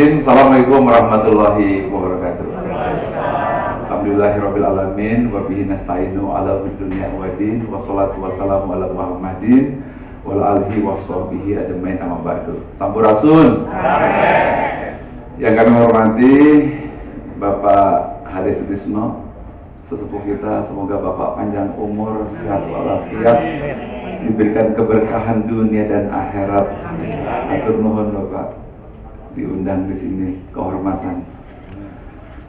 Bismillahirrahmanirrahim. Assalamualaikum warahmatullahi wabarakatuh. Alhamdulillahirabbil alamin wa bihi nasta'inu ala dunya waddin wassalatu wassalamu ala Muhammadin wal alihi washabbihi ajmain amma ba'du. Sampurasun. Amin. Yang kami hormati Bapak Hadi Sutisno, sesepuh kita, semoga Bapak panjang umur, sehat walafiat, diberikan keberkahan dunia dan akhirat. Atur nuhun Bapak diundang di sini, kehormatan.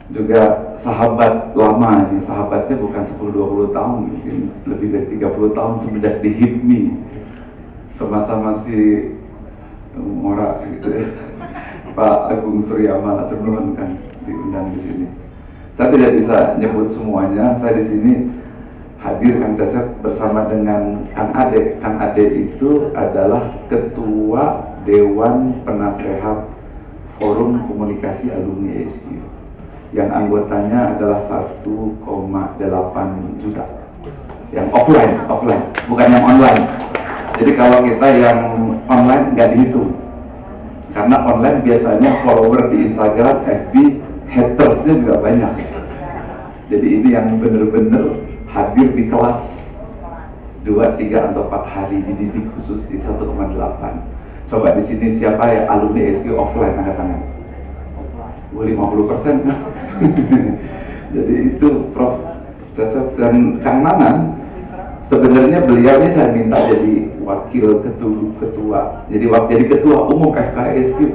Juga sahabat lama ini, sahabatnya bukan 10-20 tahun, mungkin lebih dari 30 tahun semenjak di HIPMI, sama-sama si Mora gitu ya. Pak Agung Suryaman, atur nuhun kan diundang di sini. Saya tidak bisa nyebut semuanya. Saya di sini hadir Kang Cecep bersama dengan Kang Ade. Kang Ade itu adalah Ketua Dewan Penasehat Forum Komunikasi Alumni ASQ, yang anggotanya adalah 1,8 juta. Yang offline, bukan yang online. Jadi kalau kita yang online nggak dihitung, karena online biasanya follower di Instagram, FB, hatersnya juga banyak. Jadi ini yang benar-benar hadir di kelas 2, 3, atau 4 hari dididik khusus di 1,8. Coba di sini siapa ya alumni SQ offline, angkat tangan. 50%. Jadi itu Prof Cecep dan Kang Nanan. Sebenarnya beliau ini saya minta jadi wakil ketua. Jadi ketua umum FKSQ.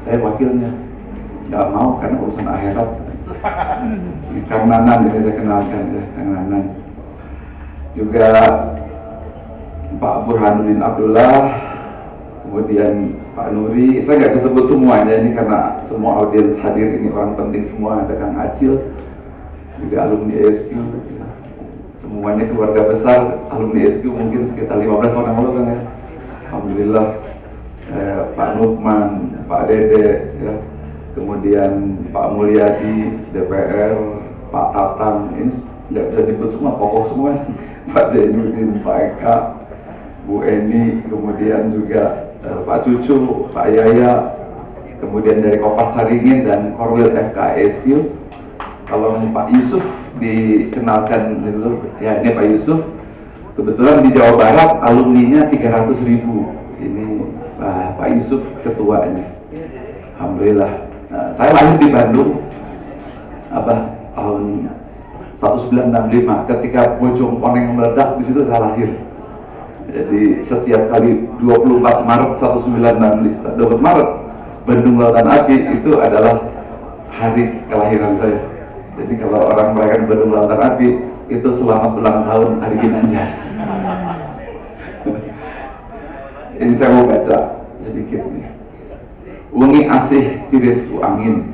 Saya wakilnya. Nggak mau karena urusan akhirat. Kang Nanan ini saya kenalkan ya, Kang Nanan. Juga Pak Burhanuddin Abdullah, kemudian Pak Nuri. Saya nggak disebut semuanya ini karena semua audiens hadir ini orang penting semua. Ada Kang Acil, juga alumni ASQ. Semuanya keluarga besar alumni ASQ, mungkin sekitar 15 orang kan ya. Alhamdulillah. Pak Nukman, Pak Dede ya. Kemudian Pak Mulyadi, DPR, Pak Tatang, ini nggak bisa disebut semua, tokoh semua. Pak Zainuddin, Pak Eka, Bu Eni, kemudian juga Pak Cucu, Pak Yaya, kemudian dari Kopas Caringin dan Korwil FKSQ. Kalau Pak Yusuf dikenalkan dulu, ya ini Pak Yusuf. Kebetulan di Jawa Barat alumninya 300.000. Ini Pak Yusuf ketuanya. Alhamdulillah. Nah, saya lahir di Bandung tahun 1965. Ketika Bojong Koneng meledak, di situ saya lahir. Jadi setiap kali 24 Maret 1965, 24 Maret Bandung Lautan Api itu adalah hari kelahiran saya. Jadi kalau orang merayakan Bandung Lautan Api itu selamat ulang tahun hari Ginanjar. Ini saya mau baca sedikit nih. Wengi asih tirisku angin,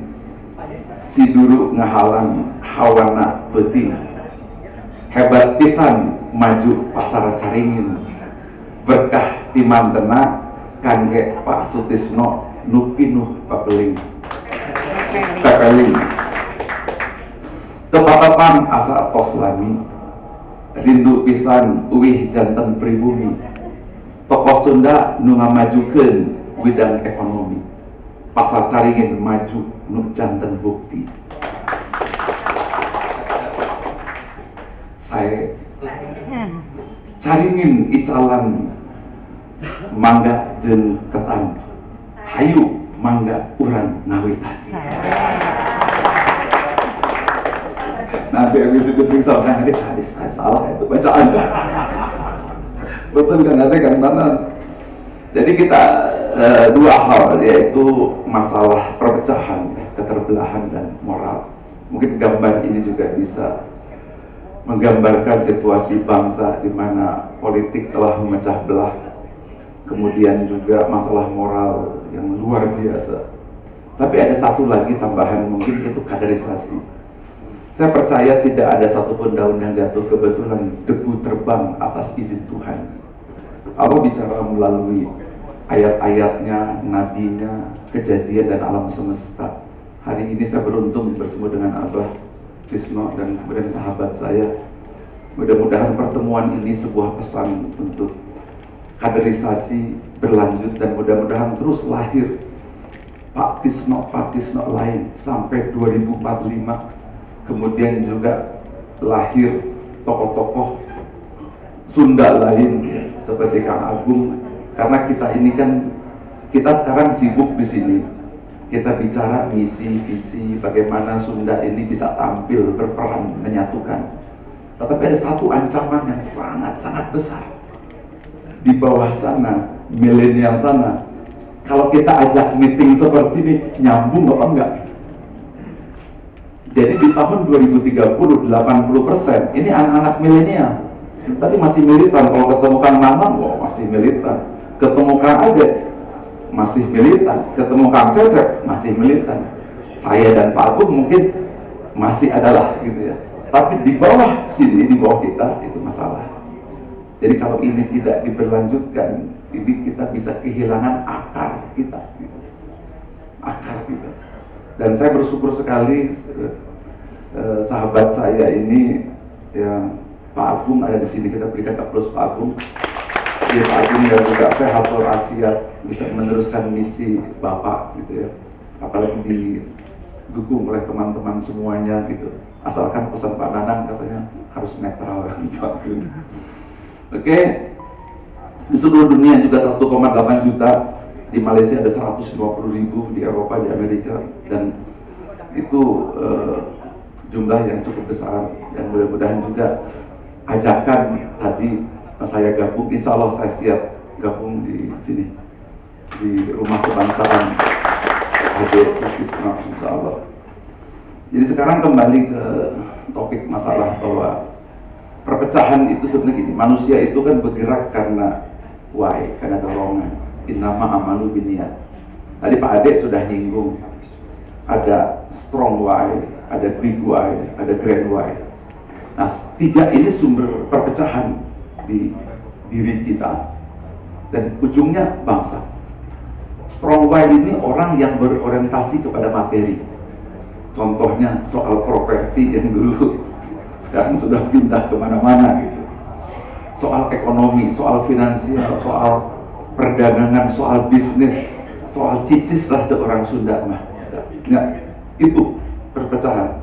si duru ngahalang hawana beting, hebat pisan maju pasar Caringin, berkah timantena kangge Pak Sutisno nupinuh papeling kepatapan asa tos lami, rindu pisan uwih janten pribumi, tokoh Sunda nu ngamajukeun bidang ekonomi, pasar Caringin maju nu janten bukti. Saya Caringin icalan mangga jeung ketan, hayu mangga urang ngawitan. Nanti habis itu periksa kan hadis salah itu bacaan. Betul kan, nanti Kang Nanan. Jadi kita dua hal, yaitu masalah perpecahan, keterbelahan dan moral. Mungkin gambar ini juga bisa menggambarkan situasi bangsa di mana politik telah memecah belah, kemudian juga masalah moral yang luar biasa. Tapi ada satu lagi tambahan, mungkin itu kaderisasi. Saya percaya tidak ada satupun daun yang jatuh kebetulan, debu terbang atas izin Tuhan. Allah bicara melalui ayat-ayatnya, nabinya, kejadian dan alam semesta. Hari ini saya beruntung bersama dengan Abah Tisno dan kemudian sahabat saya. Mudah-mudahan pertemuan ini sebuah pesan untuk kaderisasi berlanjut dan mudah-mudahan terus lahir Pak Tisno lain sampai 2045. Kemudian juga lahir tokoh-tokoh Sunda lain ya, seperti Kang Agung. Karena kita ini kan, kita sekarang sibuk di sini. Kita bicara misi, visi, bagaimana Sunda ini bisa tampil, berperan, menyatukan. Tetapi ada satu ancaman yang sangat-sangat besar. Di bawah sana, milenial sana, kalau kita ajak meeting seperti ini, nyambung apa enggak? Jadi di tahun 2030, 80% ini anak-anak milenial. Tadi masih militan, kalau ketemu Kang Nanang, wah masih militan. Ketemu Kang Ade, masih militan. Ketemu Kang Cecep, masih militan. Saya dan Pak Agung mungkin masih adalah gitu ya. Tapi di bawah sini, di bawah kita, itu masalah. Jadi kalau ini tidak diberlanjutkan, ini kita bisa kehilangan akar kita. Gitu. Akar kita. Dan saya bersyukur sekali sahabat saya ini, ya, Pak Agung ada di sini, kita berikan aplaus Pak Agung. Ya, Pak Agung ya juga sehat walafiat, bisa meneruskan misi Bapak gitu ya. Apalagi didukung oleh teman-teman semuanya gitu. Asalkan pesan Pak Nanang katanya harus netral kan Pak Agung. Oke. Di seluruh dunia juga 1,8 juta, di Malaysia ada 150.000, di Eropa, di Amerika, dan itu jumlah yang cukup besar. Dan mudah-mudahan juga ajakan tadi saya gabung, insya Allah saya siap gabung di sini, di Rumah Kebangsaan Ade Sutisna, insya Allah. Jadi sekarang kembali ke topik masalah bahwa perpecahan itu sebenarnya gini, manusia itu kan bergerak karena why, karena dorongan. Innama amalu biniyat. Tadi Pak Ade sudah nyinggung, ada strong why, ada big why, ada grand why. Nah, tiga ini sumber perpecahan di diri kita dan ujungnya bangsa. Strong why ini orang yang berorientasi kepada materi. Contohnya soal properti yang dulu sekarang sudah pindah kemana-mana gitu. Soal ekonomi, soal finansial, soal perdagangan, soal bisnis, soal cicis lah orang Sunda mah. Ya, itu perpecahan.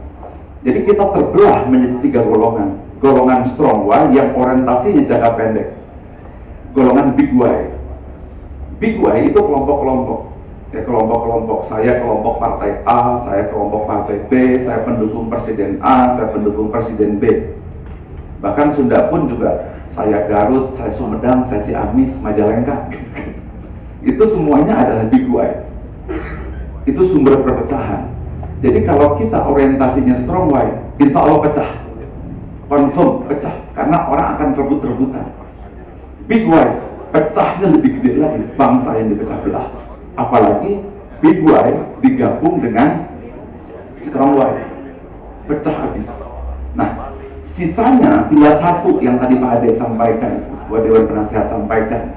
Jadi kita terbelah menjadi 3 golongan. Golongan strong Y yang orientasinya jangka pendek. Golongan big Y. Big Y itu kelompok-kelompok. Ya, kelompok-kelompok. Saya kelompok partai A, saya kelompok partai B, saya pendukung presiden A, saya pendukung presiden B. Bahkan Sunda pun juga, saya Garut, saya Sumedang, saya Ciamis, Majalengka. Itu semuanya adalah big Y. Itu sumber perpecahan. Jadi kalau kita orientasinya strong Y, insya Allah pecah, confirm pecah, karena orang akan rebut-rebutan. Big Y, pecahnya lebih gede lagi, bangsa yang dipecah belah. Apalagi big Y digabung dengan strong Y, pecah habis. Nah, sisanya tinggal satu yang tadi Pak Ade sampaikan, Ketua Dewan Penasehat sampaikan,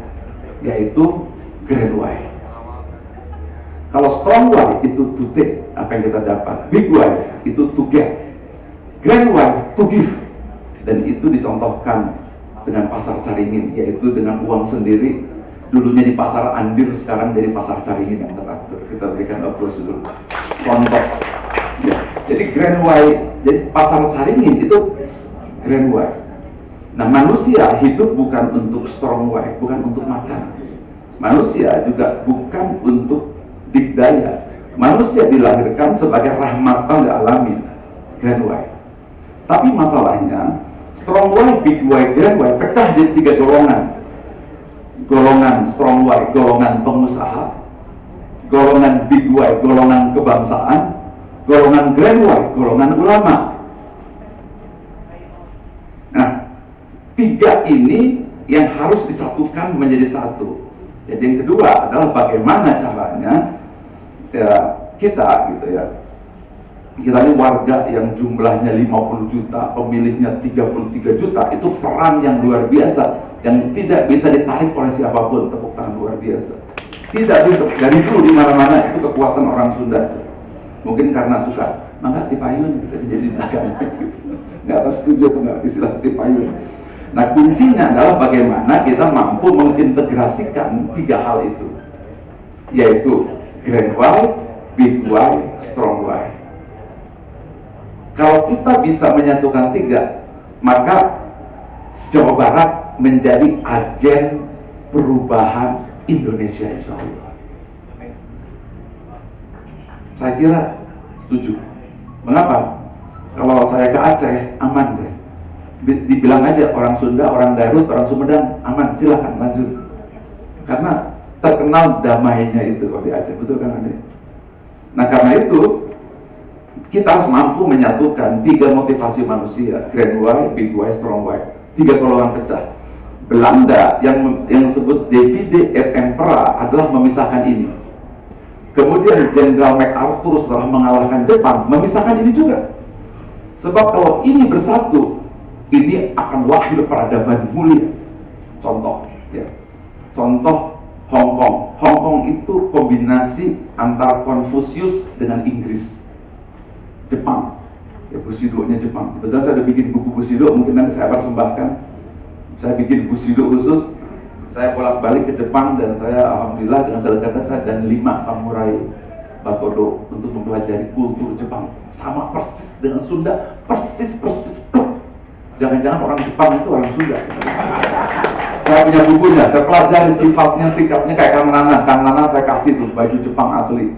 yaitu grand Y. Kalau strong Y itu to take, apa yang kita dapat. Big Y itu to get. Grand Y to give. Dan itu dicontohkan dengan pasar Caringin, yaitu dengan uang sendiri. Dulunya di pasar Andir, sekarang jadi pasar Caringin yang teratur. Kita berikan aplaus dulu. Contoh. Ya. Jadi Grand Y, jadi pasar Caringin itu Grand Y. Nah, manusia hidup bukan untuk strong Y, bukan untuk makan. Manusia juga bukan untuk dikdaya. Manusia dilahirkan sebagai rahmatan lil alamin, grand Y. Tapi masalahnya strong Y, big Y, grand Y pecah jadi 3 golongan. Golongan strong Y, golongan pengusaha. Golongan big Y, golongan kebangsaan. Golongan grand Y, golongan ulama. Nah, 3 ini yang harus disatukan menjadi satu. Jadi yang kedua adalah bagaimana caranya ya, kita gitu ya, kita ini warga yang jumlahnya 50 juta, pemilihnya 33 juta, itu peran yang luar biasa yang tidak bisa ditarik oleh siapapun. Tepuk tangan luar biasa. Tidak bisa, dari dulu di mana-mana itu kekuatan orang Sunda. Mungkin karena suka mangga tipayun gitu, jadi dagang gitu. Nggak harus setuju atau nggak istilah tipayun. Nah, kuncinya adalah bagaimana kita mampu mengintegrasikan 3 hal itu, yaitu grand Y, big why, strong why. Kalau kita bisa menyatukan tiga, maka Jawa Barat menjadi agen perubahan Indonesia, insya Allah. Saya kira setuju. Mengapa? Kalau saya ke Aceh, aman deh. Dibilang aja orang Sunda, orang Garut, orang Sumedang, aman, silahkan lanjut. Karena terkenal damainya itu kalau di Aceh, betul kan Ade? Nah karena itu, kita harus mampu menyatukan tiga motivasi manusia, grand why, big why, strong why. Tiga golongan pecah. Belanda yang disebut divide et impera adalah memisahkan ini. Kemudian Jenderal MacArthur setelah mengalahkan Jepang memisahkan ini juga. Sebab kalau ini bersatu, ini akan lahir peradaban mulia. Contoh, ya. Contoh Hong Kong. Hong Kong itu kombinasi antara Konfusius dengan Inggris, Jepang. Ya, Bushido-nya Jepang. Kebetulan saya ada bikin buku Bushido, mungkin nanti saya persembahkan. Saya bikin Bushido khusus. Saya bolak-balik ke Jepang dan saya alhamdulillah dengan saudara saya dan 5 samurai Batodo untuk mempelajari kultur Jepang. Sama persis dengan Sunda, persis. Jangan-jangan orang Jepang itu orang Sunda. Saya punya bukunya, saya pelajari sifatnya, sikapnya kayak Kang Nana. Kang Nana saya kasih tuh baju Jepang asli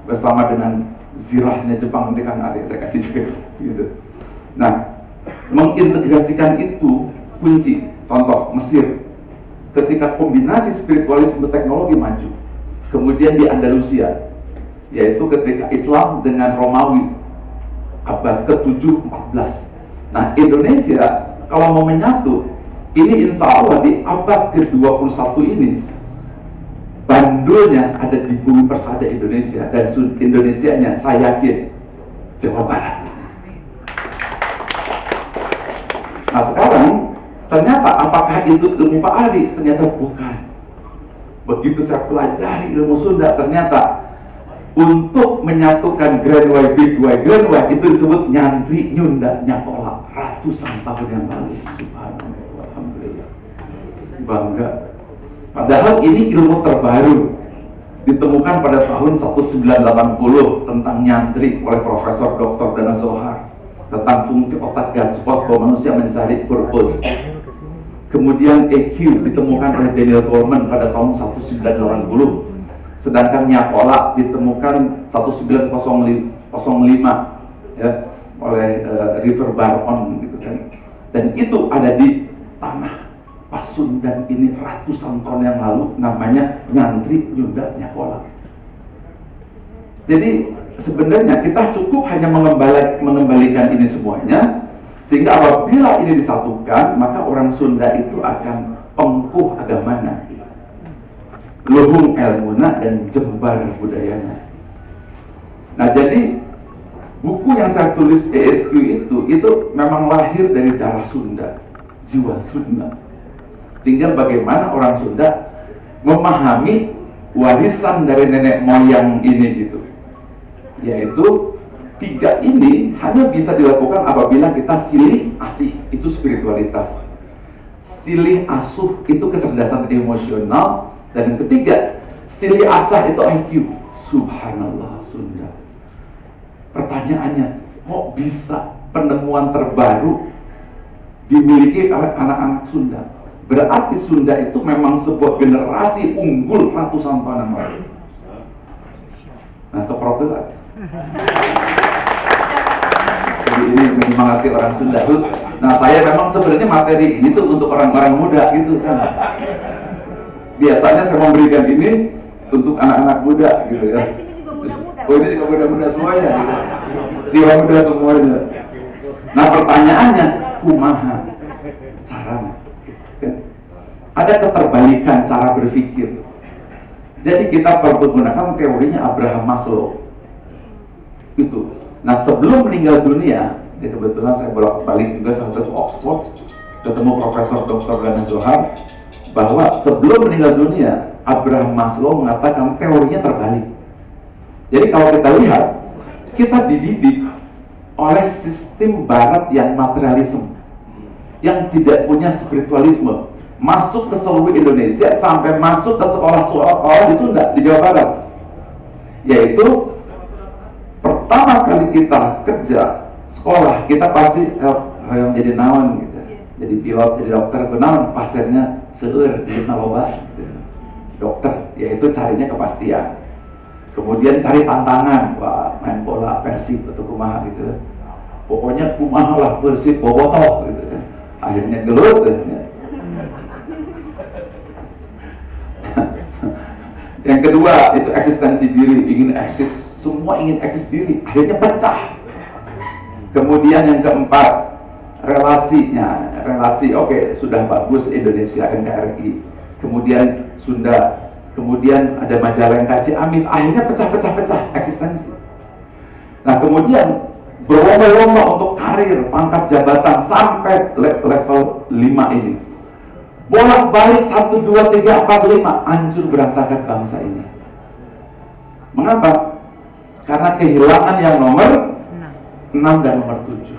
bersama dengan zirahnya Jepang, nanti Kang Ari saya kasih juga gitu. Nah, mengintegrasikan itu kunci. Contoh Mesir, ketika kombinasi spiritualisme teknologi maju. Kemudian di Andalusia, yaitu ketika Islam dengan Romawi abad ke-7 14. Nah, Indonesia kalau mau menyatu, ini insya Allah di abad ke-21 ini bandulnya ada di bumi persada Indonesia, dan Indonesianya saya yakin Jawa Barat. Nah sekarang ternyata apakah itu ilmu Pak Ali? Ternyata bukan. Begitu saya pelajari ilmu Sunda, ternyata untuk menyatukan grand why, big why, grand why itu disebut nyantri nyunda nyakola ratusan tahun yang lalu. Subhanallah, alhamdulillah, bangga. Padahal ini ilmu terbaru ditemukan pada tahun 1980 tentang nyantri oleh Profesor Dr. Dana Zohar, tentang fungsi otak Gunspot bahwa manusia mencari purpose. Kemudian EQ ditemukan oleh Daniel Goleman pada tahun 1980. Sedangkan nyakola ditemukan 1905 ya, oleh River Baron gitu kan. Dan itu ada di tanah Pasundan ini ratusan tahun yang lalu, namanya nyantri nyunda nyakola. Jadi sebenarnya kita cukup hanya mengembalikan ini semuanya, sehingga apabila ini disatukan, maka orang Sunda itu akan pengkuh agamanya, luhung ilmuna dan jembar budayanya. Nah jadi buku yang saya tulis ESQ itu memang lahir dari darah Sunda, jiwa Sunda. Tinggal bagaimana orang Sunda memahami warisan dari nenek moyang ini gitu. Yaitu tiga ini hanya bisa dilakukan apabila kita silih asih, itu spiritualitas. Silih asuh itu kecerdasan emosional. Dan yang ketiga, silih asah itu IQ. Subhanallah Sunda. Pertanyaannya, kok bisa penemuan terbaru dimiliki oleh anak-anak Sunda? Berarti Sunda itu memang sebuah generasi unggul ratusan tahun yang lalu. Nah, keprobelan. Jadi ini menyemangati orang Sunda. Nah, saya memang sebenarnya materi ini tuh untuk orang-orang muda gitu kan. Biasanya saya memberikan ini untuk anak-anak muda gitu ya. Oh ini juga muda-muda semuanya gitu. Jiwa muda semuanya. Nah pertanyaannya, kumaha caranya? Ada keterbalikan cara berpikir. Jadi kita perlu menggunakan teorinya Abraham Maslow itu. Nah sebelum meninggal dunia, ya kebetulan saya bolak-balik juga salah satu Oxford, ketemu Profesor Dr. Dana Zohar, bahwa sebelum meninggal dunia Abraham Maslow mengatakan teorinya terbalik. Jadi kalau kita lihat, kita dididik oleh sistem barat yang materialisme, yang tidak punya spiritualisme, masuk ke seluruh Indonesia sampai masuk ke sekolah-sekolah di Sunda, di Jawa Barat, yaitu pertama kali kita kerja sekolah, kita pasti yang jadi naon gitu, jadi pilot, jadi dokter, kenaon pasiennya seueur di naloba gitu. Dokter, yaitu carinya kepastian. Kemudian cari tantangan, wah main bola Persib atau kumaha gitu. Pokoknya kumaha lah Persib bobotoh gitu kan. Akhirnya gelut ya. Yang kedua itu eksistensi diri, ingin eksis, semua ingin eksis diri, akhirnya pecah. Kemudian yang keempat, relasinya, relasi oke, sudah bagus Indonesia NKRI, kemudian Sunda, kemudian ada Majalengka, Ciamis, akhirnya pecah-pecah eksistensi. Nah kemudian berlomba-lomba untuk karir, pangkat jabatan sampai level 5 ini. Bolak-balik 1, 2, 3, 4, 5, hancur berantakan bangsa ini. Mengapa? Karena kehilangan yang nomor 6 dan nomor 7.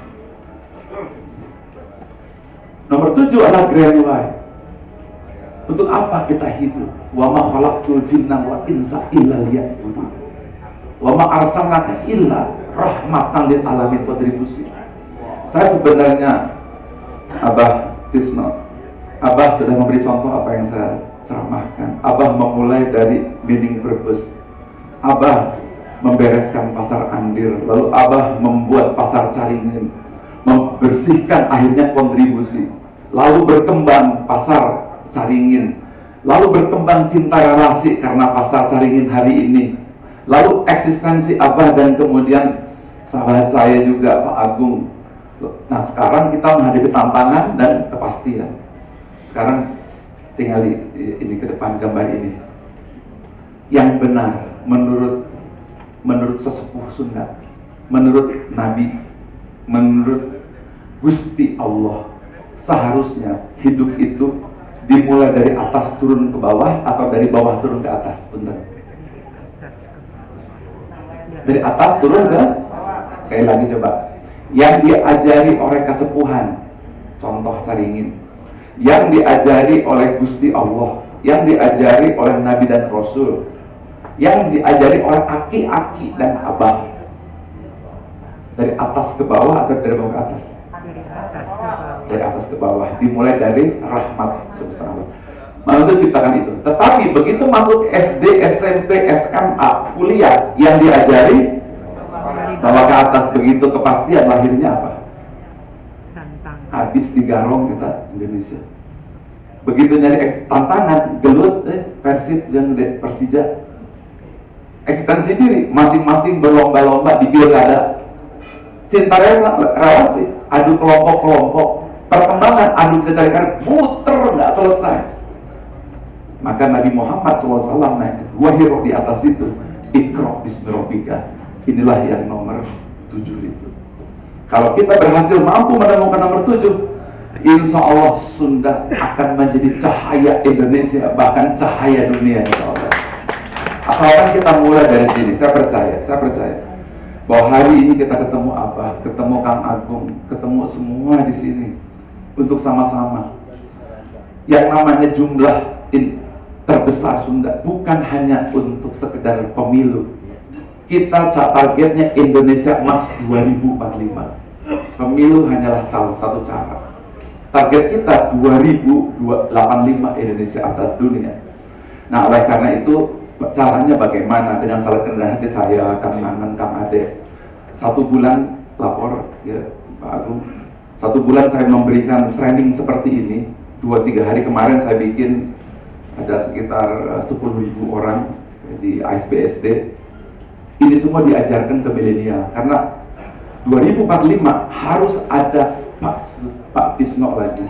Nomor 7 adalah grand why. Untuk apa kita hidup? Wa ma khalaqtul jinna wal insa illa liya'budun. Wa ma arsalnaka illa rahmatan lil alamin, kontribusi. Saya sebenarnya Abah Tisno, Abah sudah memberi contoh apa yang saya ceramahkan. Abah memulai dari meaning purpose. Abah membereskan pasar Andir, lalu Abah membuat pasar Caringin, membersihkan akhirnya kontribusi, lalu berkembang pasar Caringin, lalu berkembang cinta relasi karena pasar Caringin hari ini, lalu eksistensi Abah dan kemudian sahabat saya juga Pak Agung. Nah sekarang kita menghadapi tantangan dan kepastian. Sekarang tinggal ini ke depan gambar ini. Yang benar menurut sesepuh Sunda, menurut Nabi, menurut Gusti Allah, seharusnya hidup itu dimulai dari atas turun ke bawah atau dari bawah turun ke atas, benar? Dari atas turun ke? Sekali lagi coba. Yang diajari oleh kesepuhan, contoh Caringin, yang diajari oleh Gusti Allah, yang diajari oleh Nabi dan Rasul, yang diajari oleh aki-aki dan abah. Dari atas ke bawah atau dari bawah ke atas? Dari atas ke bawah. Dimulai dari rahmat sebesar Allah. Manusia ciptakan itu. Tetapi begitu masuk SD, SMP, SMA, kuliah, yang diajari bahwa ke atas, begitu kepastian, lahirnya apa? Habis digarong kita Indonesia. Begitu nyari tantangan, gelut Persib jeung Persija. Eksistensi diri, masing-masing berlomba-lomba di pilkada. Cinta relasi, adu kelompok-kelompok. Perkembangan, adu kita cari karir, muter nggak selesai. Maka Nabi Muhammad SAW naik 2 hero di atas itu. Iqra bismi rabbika. Inilah yang nomor 7 itu. Kalau kita berhasil mampu menemukan nomor 7, insya Allah Sunda akan menjadi cahaya Indonesia, bahkan cahaya dunia, insya Allah. Asalkan kita mulai dari sini. Saya percaya bahwa hari ini kita ketemu Abah, ketemu Kang Agung, ketemu semua di sini untuk sama-sama. Yang namanya jumlah terbesar Sunda bukan hanya untuk sekedar pemilu. Kita targetnya Indonesia Emas 2045. Pemilu hanyalah salah satu cara. Target kita 2085 Indonesia atas dunia. Nah, oleh karena itu caranya bagaimana? Dengan salah kerendahan hati saya, Kang Nanan, Kang Ade. 1 bulan lapor ya Pak Agung. 1 bulan saya memberikan training seperti ini. 2-3 hari kemarin saya bikin ada sekitar 10.000 orang di ASBSD. Ini semua diajarkan ke milenial karena 2045 harus ada Pak Tisno lagi.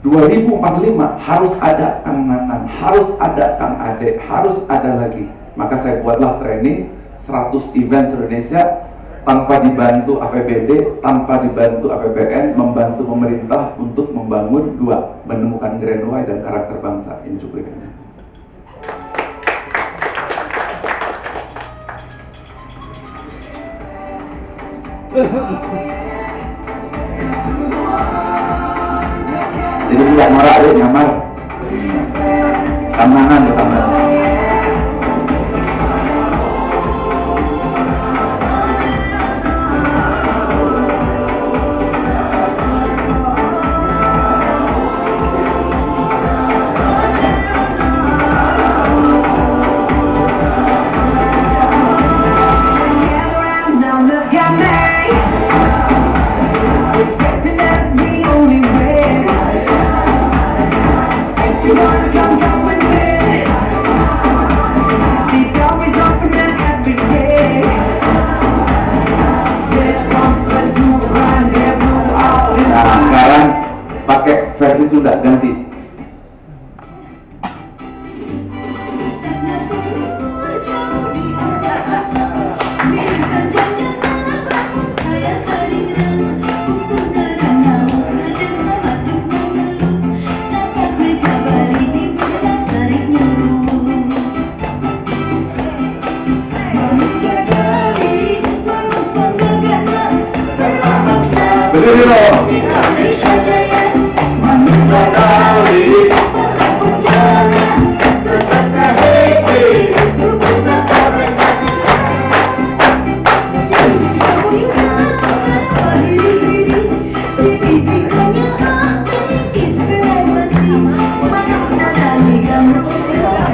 2045 harus ada Kang Nanan, harus ada Kang Ade, harus ada lagi. Maka saya buatlah training 100 event se-Indonesia tanpa dibantu APBD, tanpa dibantu APBN, membantu pemerintah untuk membangun 2, menemukan grand why dan karakter bangsa. Ini cuplikannya. Jadi tidak norak deh, nyamar. Tantangan utama. pakai versi Sunda ganti. Betul loh.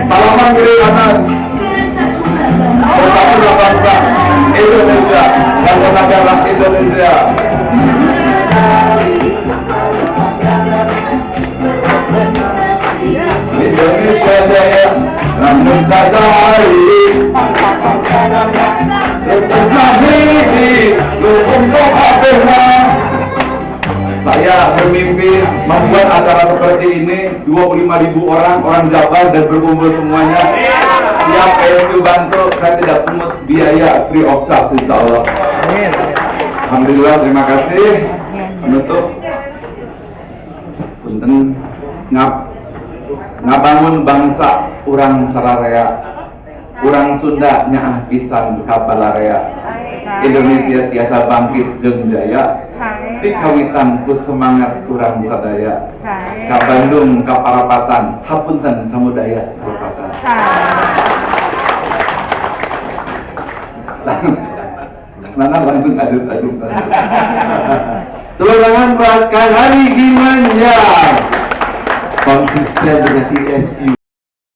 Salaman kiri kanan. Bersatu bangsa Indonesia dan negara Indonesia. Indonesia Jaya, namun kata hari beserta misi untuk apa? Saya bermimpi membuat acara seperti ini, 25.000 orang Jabar dan berkumpul semuanya. Siap PSU bantu, saya tidak pungut biaya, free of charge insya Allah. Alhamdulillah, terima kasih. Menutup punten ngabangun bangsa urang sararea, urang Sunda nyaah pisan kabalarea. Indonesia tiasa bangkit jeung jaya, dikawitan ku semangat urang sadaya. Ka Bandung ka Parapatan, hapunten samudaya kalepatan. Nana langsung adut-adut. Tepuk tangan buat Kak Hari Ginanjar, konsisten dengan TSQ.